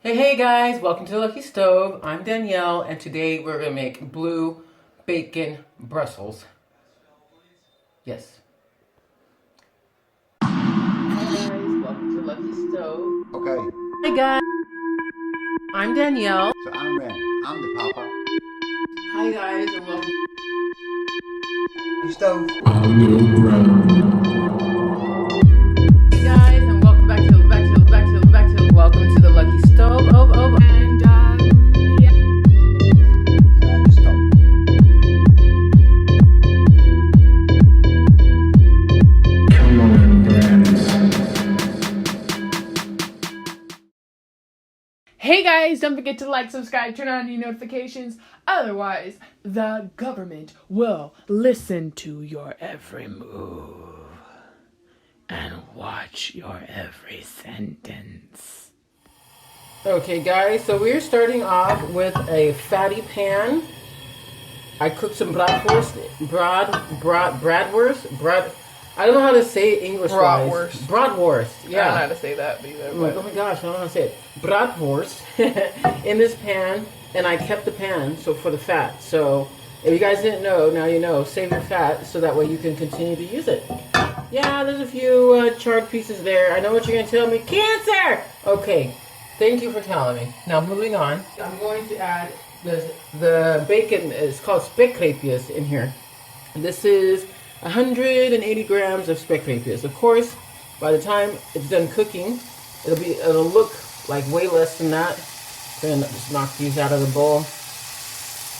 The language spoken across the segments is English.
Hey guys, welcome to the Lucky Stove. I'm Danielle and today we're going to make blue bacon Brussels. Yes. Hi guys, welcome to the Lucky Stove. Okay, Hi guys, I'm Danielle. so I'm Ren. I'm the papa. Hi guys and welcome The stove. Hey guys and welcome back to welcome to the Lucky Stove. And yeah. Just stop. Come on, friends. Hey guys, don't forget to like, subscribe, turn on your notifications. Otherwise, the government will listen to your every move and watch your every sentence. Okay guys, so we're starting off with a fatty pan. I cooked some bratwurst. I don't know how to say it English-wise. Bratwurst. Bratwurst, yeah. I don't know how to say that either. Oh my gosh, I don't know how to say it. Bratwurst in this pan, and I kept the pan so for the fat. So if you guys didn't know, now you know. Save your fat so that way you can continue to use it. Yeah, there's a few charred pieces there. I know what you're going to tell me. Cancer! Okay, thank you for telling me. Now moving on. I'm going to add the bacon. It's called spekreepjes in here. This is 180 grams of spekreepjes. Of course, by the time it's done cooking, it'll look like way less than that. Then just knock these out of the bowl.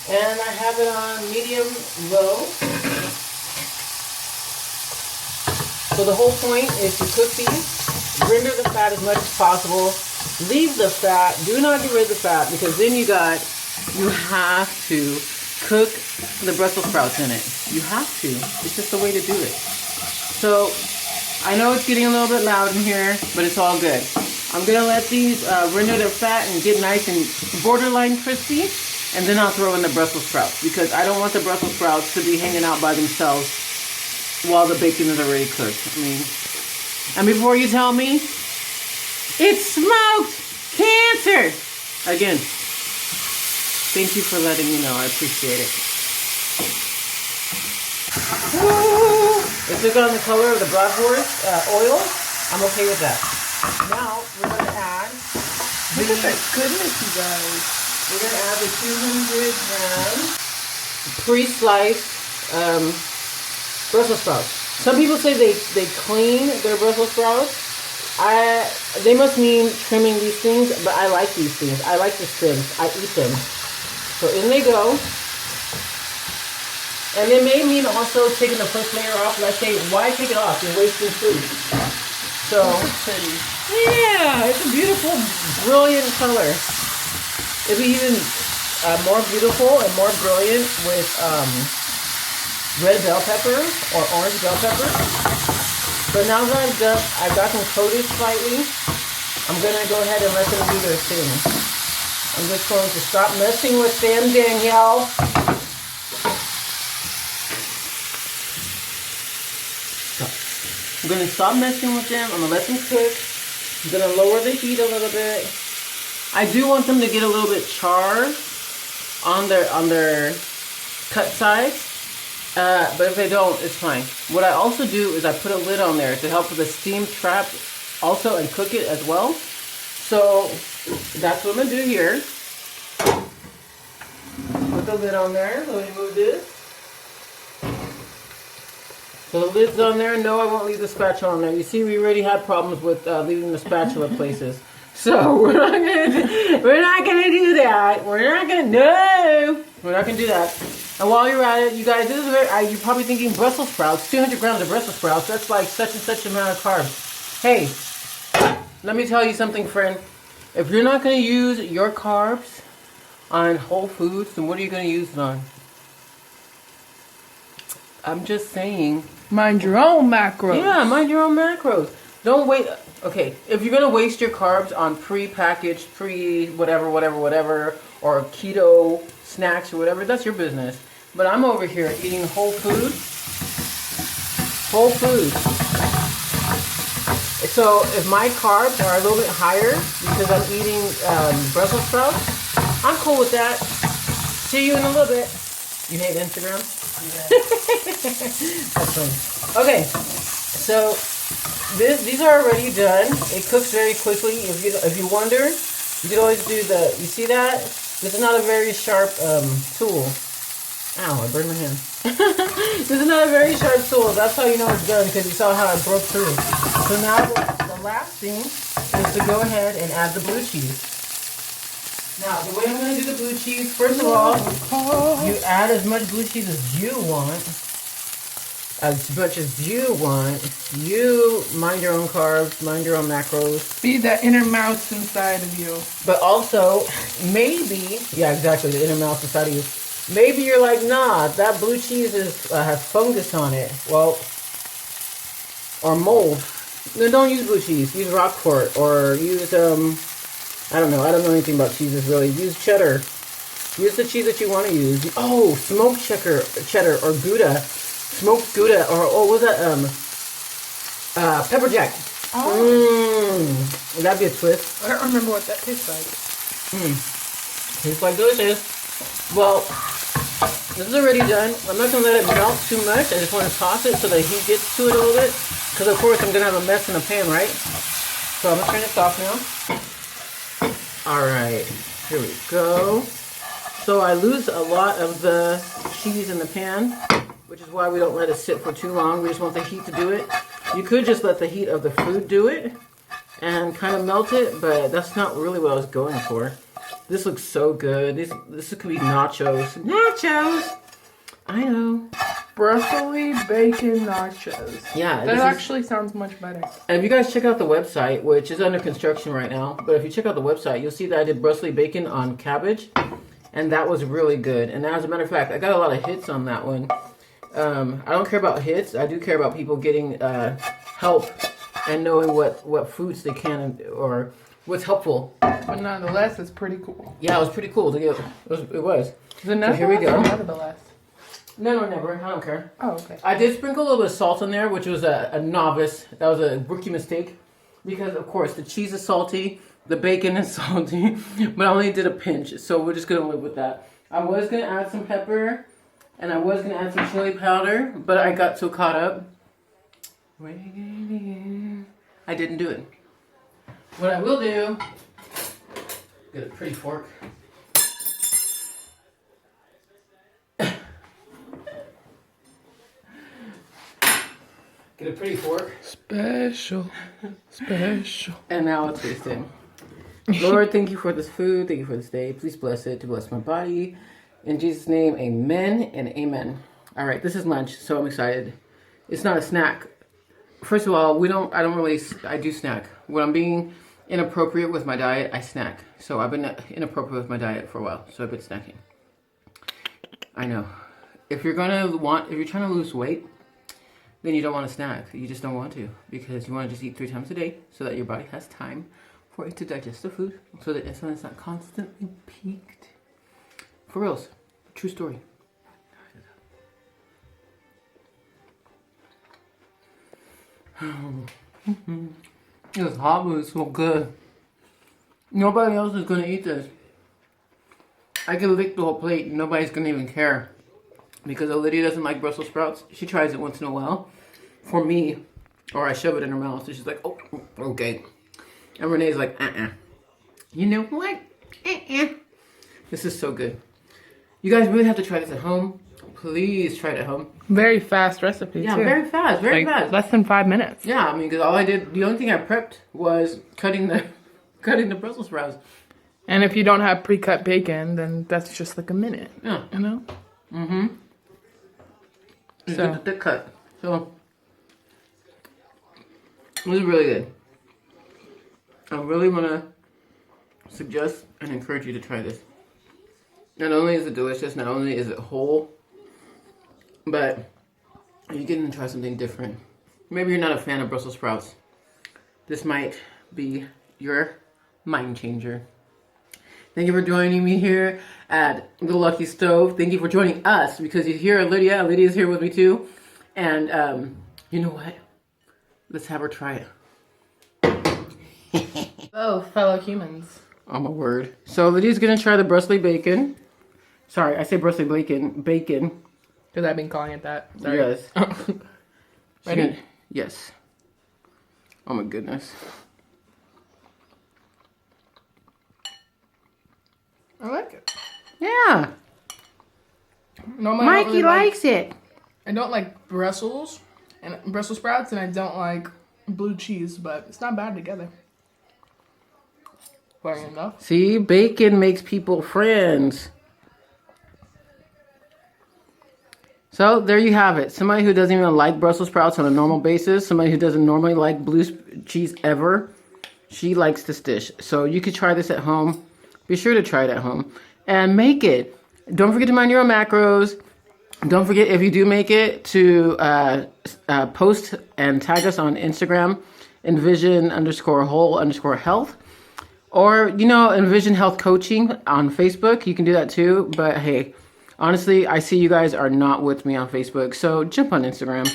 And I have it on medium low. So the whole point is to cook these, render the fat as much as possible, leave the fat, do not get rid of the fat because then you have to cook the Brussels sprouts in it. You have to. It's just the way to do it. So I know it's getting a little bit loud in here, but it's all good. I'm going to let these render their fat and get nice and borderline crispy, and then I'll throw in the Brussels sprouts because I don't want the Brussels sprouts to be hanging out by themselves while the bacon is already cooked. And before you tell me, it's smoked cancer! Again, thank you for letting me know. I appreciate it. Woo! It took on the color of the bratwurst oil. I'm okay with that. Now, we're going to add Look at that goodness, you guys. We're going to add the 200 grams pre-sliced Brussels sprouts. Some people say they clean their Brussels sprouts. They must mean trimming these things, but I like these things. I like the stems. I eat them. So in they go. And it may mean also taking the first layer off. Let's say, why take it off? You're wasting food. So, yeah, it's a beautiful, brilliant color. It'd be even more beautiful and more brilliant with red bell pepper or orange bell pepper. But now that I've got them coated slightly, I'm going to go ahead and let them do their thing. I'm just going to stop messing with them, Danielle. I'm going to stop messing with them. I'm going to let them cook. I'm going to lower the heat a little bit. I do want them to get a little bit charred on their cut sides. But if they don't, it's fine. What I also do is I put a lid on there to help with the steam trap also and cook it as well. So that's what I'm going to do here. Put the lid on there. Let me move this. So the lid's on there. No, I won't leave the spatula on there. You see, we already had problems with leaving the spatula places. So we're not gonna do that. We're not gonna do that. And while you're at it, you guys, this is you're probably thinking Brussels sprouts, 200 grams of Brussels sprouts. That's like such and such amount of carbs. Hey, let me tell you something, friend. If you're not gonna use your carbs on whole foods, then what are you gonna use it on? I'm just saying. Mind your own macros. Yeah, mind your own macros. Don't wait. Okay, if you're gonna waste your carbs on pre-packaged, whatever, or keto snacks or whatever, that's your business. But I'm over here eating whole food. So if my carbs are a little bit higher, because I'm eating Brussels sprouts. I'm cool with that. See you in a little bit. You hate Instagram? That's funny. Okay, so these are already done. It cooks very quickly. If you wonder, you can always do you see that? This is not a very sharp tool. Ow, I burned my hand. This is not a very sharp tool. That's how you know it's done, because you saw how it broke through. So now the last thing is to go ahead and add the blue cheese. Now, the way I'm going to do the blue cheese, first of all, you add as much blue cheese as you want. As much as you want. You mind your own carbs, mind your own macros. Be the inner mouse inside of you. But also, maybe, yeah, exactly, the inner mouse inside of you. Maybe you're like, nah, that blue cheese has fungus on it. Well, or mold. Then don't use blue cheese. Use Roquefort, or use, I don't know anything about cheeses really. Use cheddar. Use the cheese that you want to use. Oh, smoked cheddar or Gouda. Smoked Gouda, or what was that? Pepper jack. Oh. That'd be a twist. I don't remember what that tastes like. Tastes like delicious. Well, this is already done. I'm not going to let it melt too much. I just want to toss it so the heat gets to it a little bit. Because of course I'm going to have a mess in the pan, right? So I'm going to turn this off now. Alright, here we go. So I lose a lot of the cheese in the pan, which is why we don't let it sit for too long. We just want the heat to do it. You could just let the heat of the food do it and kind of melt it, but that's not really what I was going for. This looks so good. This could be nachos. Nachos! I know. Brussels bacon nachos. Yeah. That actually sounds much better. And if you guys check out the website, which is under construction right now, but if you check out the website, you'll see that I did Brussels bacon on cabbage, and that was really good. And as a matter of fact, I got a lot of hits on that one. I don't care about hits. I do care about people getting help and knowing what foods they can or what's helpful. But nonetheless, it's pretty cool. Yeah, it was pretty cool to get. It was. So here we go. Nevertheless. No, never. I don't care. Oh, okay. I did sprinkle a little bit of salt in there, which was a novice. That was a rookie mistake. Because, of course, the cheese is salty, the bacon is salty, but I only did a pinch, so we're just going to live with that. I was going to add some pepper, and I was going to add some chili powder, but I got so caught up. I didn't do it. What I will do, get a pretty fork. Get a pretty fork. Special. And now it's taste it. Lord, thank you for this food. Thank you for this day. Please bless it to bless my body. In Jesus' name, amen and amen. All right, this is lunch, so I'm excited. It's not a snack. First of all, I do snack. When I'm being inappropriate with my diet, I snack. So I've been inappropriate with my diet for a while, so I've been snacking. I know. If you're trying to lose weight, then you don't want to snack. You just don't want to, because you want to just eat 3 times a day so that your body has time for it to digest the food, so that it's not constantly peaked. For reals. True story. It's hot, but it's so good. Nobody else is going to eat this. I can lick the whole plate and nobody's going to even care. Because Lydia doesn't like Brussels sprouts. She tries it once in a while. For me, or I shove it in her mouth. So she's like, oh, okay. And Renee's like, You know what? This is so good. You guys really have to try this at home. Please try it at home. Very fast recipe, Yeah, too. very fast, very like, fast. Less than 5 minutes. Yeah, I mean, because the only thing I prepped was cutting the Brussels sprouts. And if you don't have pre-cut bacon, then that's just like a minute. Yeah. You know? Mm-hmm. So. Get the thick cut. So, this is really good. I really want to suggest and encourage you to try this. Not only is it delicious, not only is it whole, but you're getting to try something different. Maybe you're not a fan of Brussels sprouts. This might be your mind changer. Thank you for joining me here at The Lucky Stove. Thank you for joining us, because you hear Lydia. Lydia's here with me too. And you know what? Let's have her try it. Oh, fellow humans. Oh my word. So Lydia's gonna try the Brussels bacon. Sorry, I say Brussels bacon. Because I've been calling it that. Sorry. Yes. Ready? Yes. Oh my goodness. I like it. Yeah. Normally, I don't Mikey really likes it. I don't like Brussels and Brussels sprouts, and I don't like blue cheese, but it's not bad together. Fair enough. See, bacon makes people friends. So there you have it. Somebody who doesn't even like Brussels sprouts on a normal basis, somebody who doesn't normally like blue cheese ever, she likes this dish. So you could try this at home. Be sure to try it at home and make it. Don't forget to mind your own macros. Don't forget, if you do make it, to post and tag us on Instagram, envision_whole_health. Or, Envision Health Coaching on Facebook. You can do that too. But hey, honestly, I see you guys are not with me on Facebook. So jump on Instagram.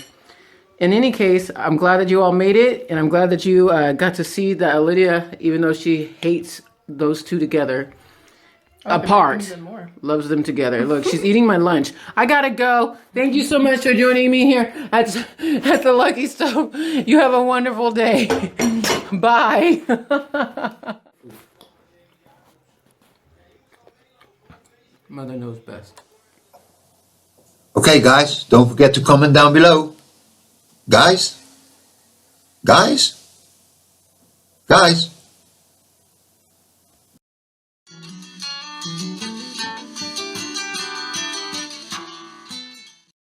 In any case, I'm glad that you all made it. And I'm glad that you got to see that Lydia, even though she hates those two together, apart, Even more. loves them together. Look, she's eating my lunch. I gotta go. Thank you so much for joining me here at the Lucky Stove. You have a wonderful day. Bye. Mother knows best. Okay, guys, don't forget to comment down below. Guys?